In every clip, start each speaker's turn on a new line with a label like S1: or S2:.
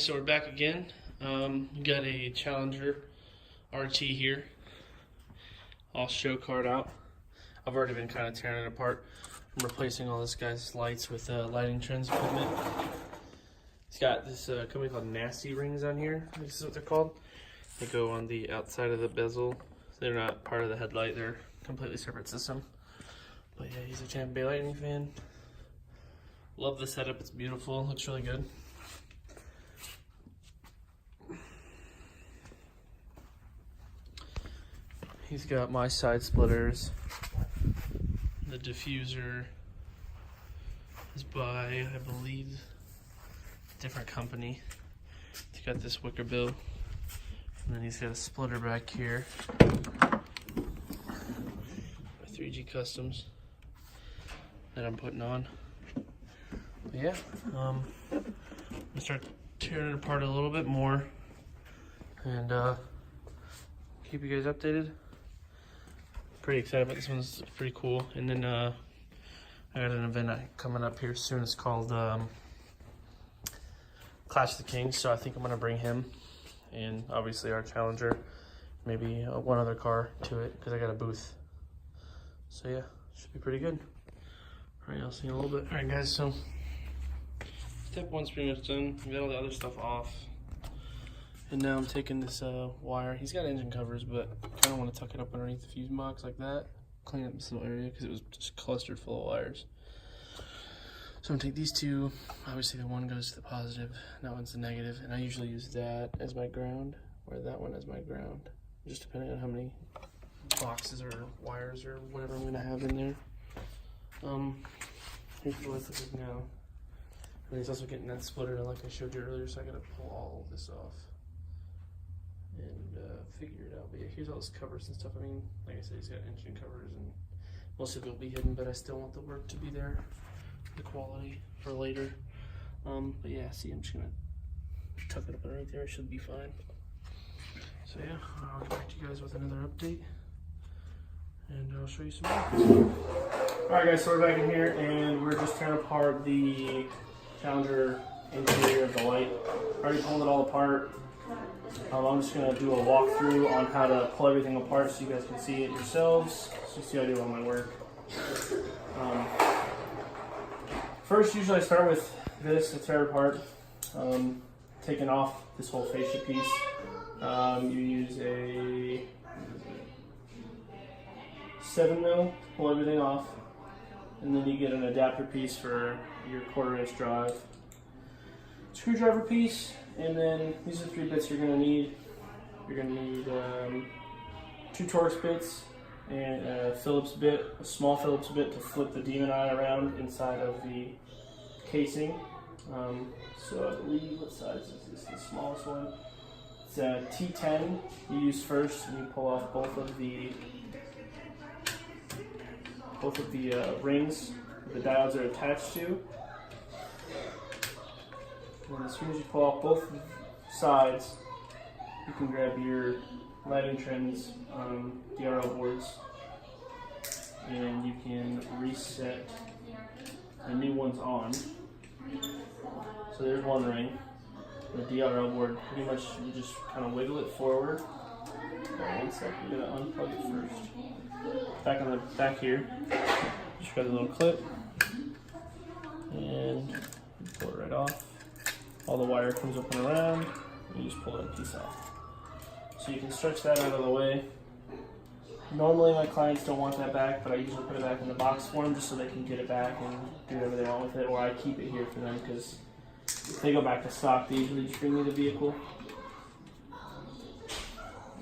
S1: guys, so we're back again. We got a Challenger RT here, all show card out. I've already been kind of tearing it apart. I'm replacing all this guy's lights with lighting trends equipment. It's got this company called Nasty Rings on here. This is what they're called. They go on the outside of the bezel. They're not part of the headlight. They're a completely separate system. But yeah, he's a Tampa Bay Lightning fan. Love the setup. It's beautiful. Looks really good. He's got my side splitters. The diffuser is by, I believe, a different company. He's got this wicker bill. And then he's got a splitter back here. 3G Customs that I'm putting on. But yeah, I'm gonna start tearing it apart a little bit more and keep you guys updated. Pretty excited about this one. It's pretty cool. And then I got an event coming up here soon. It's called Clash of the Kings. So I think I'm gonna bring him and obviously our Challenger, maybe one other car to it because I got a booth. So yeah, should be pretty good. All right, I'll see you in a little bit. All right, guys. So step one's pretty much done. We got all the other stuff off. And now I'm taking this wire. He's got engine covers, but I kind of want to tuck it up underneath the fuse box like that. Clean up this little area because it was just clustered full of wires. So I'm going to take these two. Obviously the one goes to the positive, that one's the negative. And I usually use that as my ground, or that one as my ground. Just depending on how many boxes or wires or whatever I'm going to have in there. Here's what it looks like now. And he's also getting that splitter like I showed you earlier, so I got to pull all of this off and figure it out. But yeah, here's all his covers and stuff. I mean, like I said, he's got engine covers and most of it will be hidden, but I still want the work to be there, the quality for later. But yeah, see, I'm just gonna tuck it up right there. It should be fine. So yeah, I'll get back to you guys with another update and I'll show you some more. Alright guys, so we're back in here and we're just tearing apart the Challenger interior of the light. Already pulled it all apart. I'm just going to do a walkthrough on how to pull everything apart so you guys can see it yourselves. So you see how I do all my work. First, usually I start with this, the tear apart. Taking off this whole fascia piece. You use a 7mm to pull everything off. And then you get an adapter piece for your 1/4" drive. Screwdriver piece, and then these are the 3 bits you're going to need. You're going to need 2 Torx bits and a Phillips bit, a small Phillips bit to flip the demon eye around inside of the casing. So I believe, what size is this? The smallest one. It's a T10 you use first, and you pull off both of the rings the diodes are attached to. And as soon as you pull off both sides, you can grab your lighting trends DRL boards and you can reset the new ones on. So there's one ring. The DRL board, pretty much you just kind of wiggle it forward. One second, I'm going to unplug it first. Back on the back here, just got a little clip and pull it right off. All the wire comes up and around, and you just pull that piece off. So you can stretch that out of the way. Normally my clients don't want that back, but I usually put it back in the box for them just so they can get it back and do whatever they want with it, or I keep it here for them because if they go back to stock, they usually just bring me the vehicle.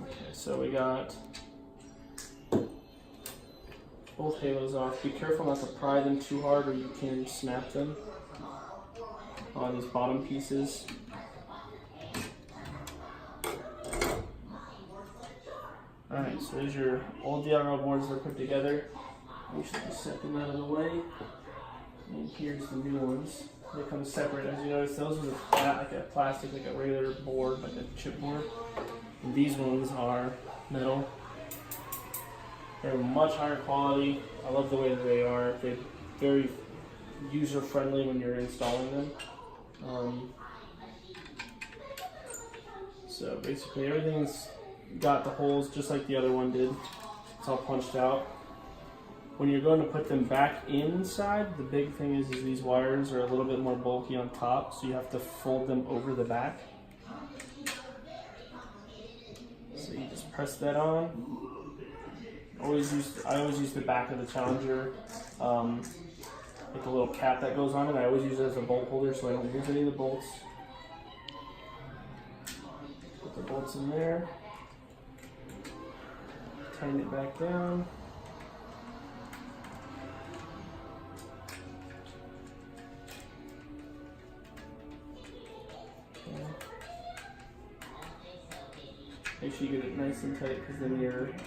S1: Okay, so we got both halos off. Be careful not to pry them too hard or you can snap them on these bottom pieces. Alright, so there's your old DRL boards that are put together. We should be setting that out of the way. And here's the new ones. They come separate. As you notice, those are like a plastic, like a regular board, like a chip board. And these ones are metal. They're much higher quality. I love the way that they are. They're very user-friendly when you're installing them. So basically everything's got the holes just like the other one did. It's all punched out. When you're going to put them back inside, the big thing is these wires are a little bit more bulky on top, so you have to fold them over the back. So you just press that on. I always use the back of the Challenger, like a little cap that goes on it. I always use it as a bolt holder so I don't lose any of the bolts. Put the bolts in there. Tighten it back down. Okay. Make sure you get it nice and tight because then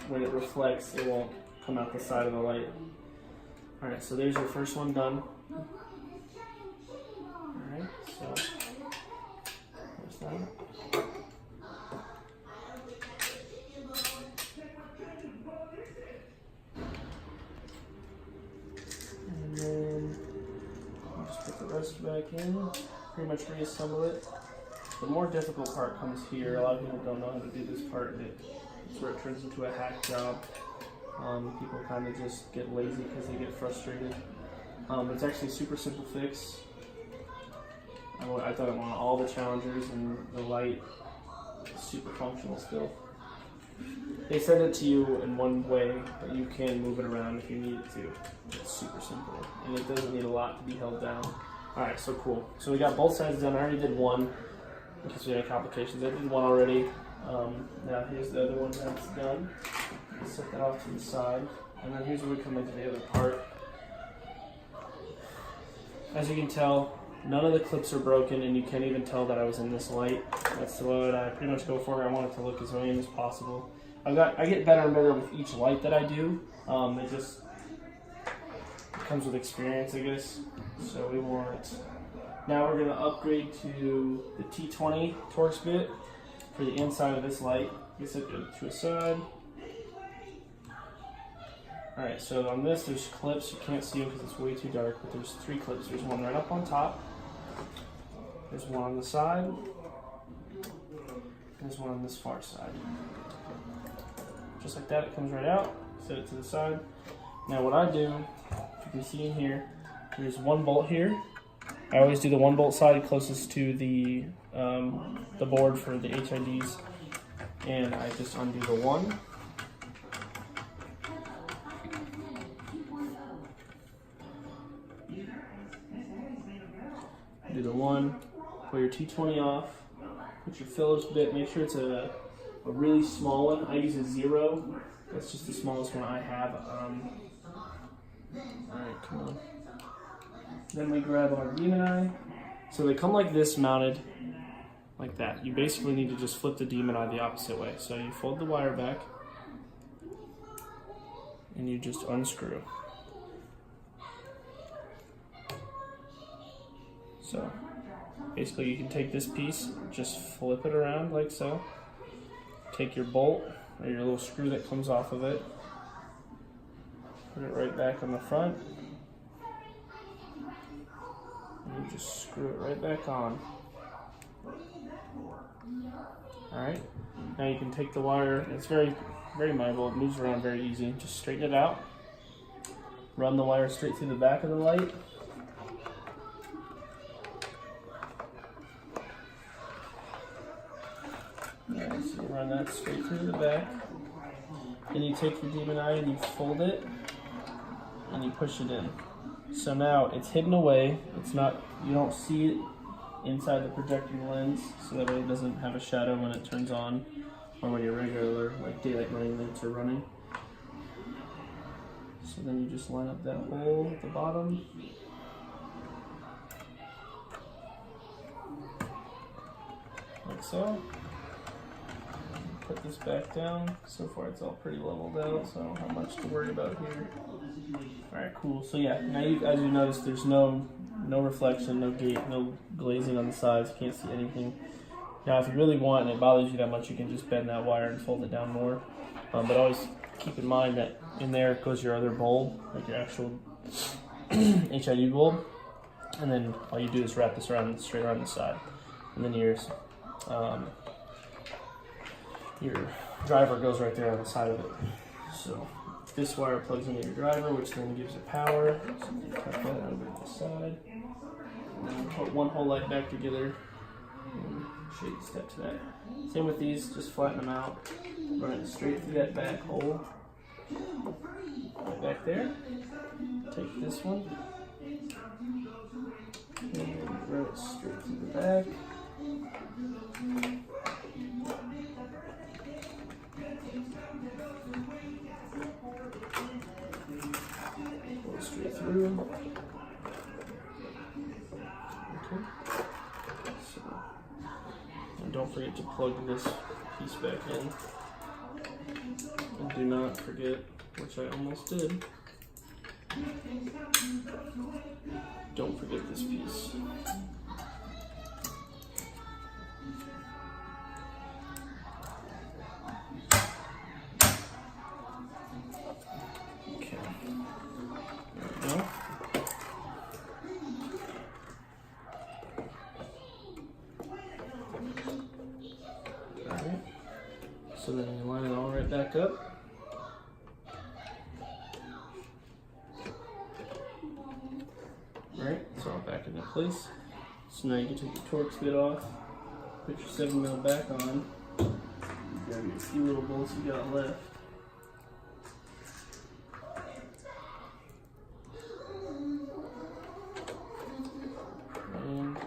S1: when it reflects, it won't come out the side of the light. Alright, so there's your first one done. Alright, so there's that. And then I'll just put the rest back in, pretty much reassemble it. The more difficult part comes here. A lot of people don't know how to do this part, and it's where it turns into a hack job. People kind of just get lazy because they get frustrated. It's actually a super simple fix. I thought it on all the Challengers, and the light is super functional still. They send it to you in one way, but you can move it around if you need it to. It's super simple, and it doesn't need a lot to be held down. Alright, so cool. So we got both sides done. I already did one, in case we had any complications. I did one already. Now here's the other one that's done. Set that off to the side, and then here's where we come into the other part. As you can tell, none of the clips are broken, and you can't even tell that I was in this light. That's the what I pretty much go for. I want it to look as lame as possible. I get better and better with each light that I do. It comes with experience, I guess. So we want. Now we're gonna upgrade to the T20 Torx bit for the inside of this light. You set it to a side. Alright, so on this there's clips. You can't see them because it's way too dark, but there's 3 clips. There's one right up on top. There's one on the side. There's one on this far side. Just like that, it comes right out. Set it to the side. Now what I do, if you can see in here, there's one bolt here. I always do the 1 bolt side closest to the board for the HIDs, and I just undo the 1. Do the 1, pull your T20 off, put your Phillips bit, make sure it's a really small one. I use a 0, that's just the smallest one I have. Alright, come on. Then we grab our demon eye. So they come like this, mounted like that. You basically need to just flip the demon eye the opposite way. So you fold the wire back, and you just unscrew. So basically you can take this piece, just flip it around like so. Take your bolt or your little screw that comes off of it, put it right back on the front, and you just screw it right back on. Alright, now you can take the wire, it's very malleable, it moves around very easy. Just straighten it out, run the wire straight through the back of the light. Alright, so you run that straight through the back. Then you take your demon eye and you fold it and you push it in. So now it's hidden away. It's not, you don't see it inside the projecting lens, so that way it doesn't have a shadow when it turns on or when your regular like daylight running lights are running. So then you just line up that hole at the bottom. Like so. Put this back down. So far it's all pretty leveled out, so I don't have much to worry about here. Alright, cool. So yeah, now as you notice, there's no reflection, no gate, no glazing on the sides. You can't see anything. Now if you really want and it bothers you that much, you can just bend that wire and fold it down more. But always keep in mind that in there goes your other bulb, like your actual HID bulb. And then all you do is wrap this around straight around the side. And then yours. your driver goes right there on the side of it. So this wire plugs into your driver, which then gives it power. So you cut that over to the side. And then put one whole light back together and show you the step to that. Same with these, just flatten them out. Run it straight through that back hole. Right back there. Take this one. And then run it straight through the back. Pull it straight through. Okay. So, and don't forget to plug this piece back in. And do not forget, which I almost did, don't forget this piece. Okay. There we go. Alright. So then you line it all right back up. Alright, it's all back into place. So now you can take your Torx bit off, put your 7mm back on, grab your few little bolts you got left. And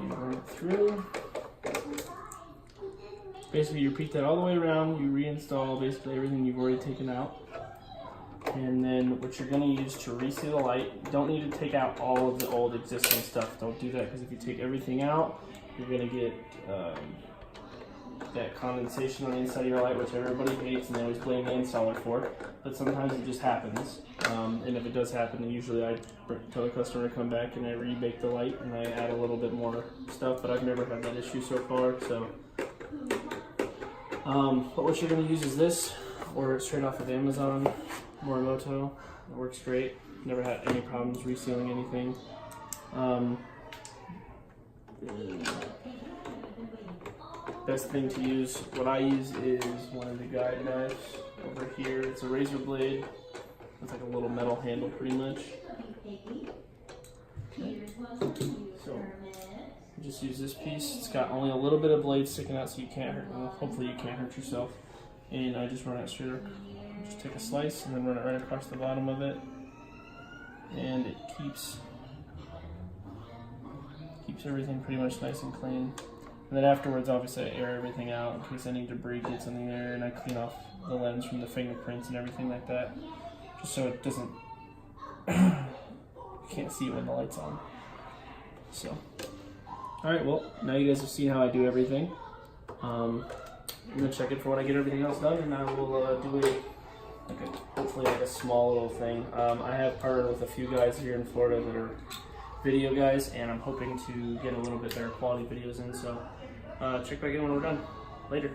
S1: you run it through. Basically you repeat that all the way around, you reinstall basically everything you've already taken out. And then what you're going to use to reseal the light, you don't need to take out all of the old existing stuff. Don't do that, because if you take everything out, you're going to get that condensation on the inside of your light, which everybody hates and they always blame the installer for. But sometimes it just happens. And if it does happen, then usually I tell the customer to come back and I rebake the light and I add a little bit more stuff, but I've never had that issue so far. So, but what you're going to use is this, order it straight off of Amazon. Morimoto, it works great. Never had any problems resealing anything. Best thing to use, what I use is one of the guide knives over here. It's a razor blade. It's like a little metal handle pretty much. Okay. So you just use this piece. It's got only a little bit of blade sticking out so you can't hurt, well, hopefully you can't hurt yourself. And I just run it straight up. Just take a slice and then run it right across the bottom of it, and it keeps everything pretty much nice and clean. And then afterwards, obviously, I air everything out in case any debris gets in the air, and I clean off the lens from the fingerprints and everything like that, just so it doesn't you can't see it when the light's on. So, all right, well, now you guys have seen how I do everything. I'm gonna check it for when I get everything else done, and I will do hopefully like a small little thing. I have partnered with a few guys here in Florida that are video guys, and I'm hoping to get a little bit better quality videos in, so check back in when we're done. Later.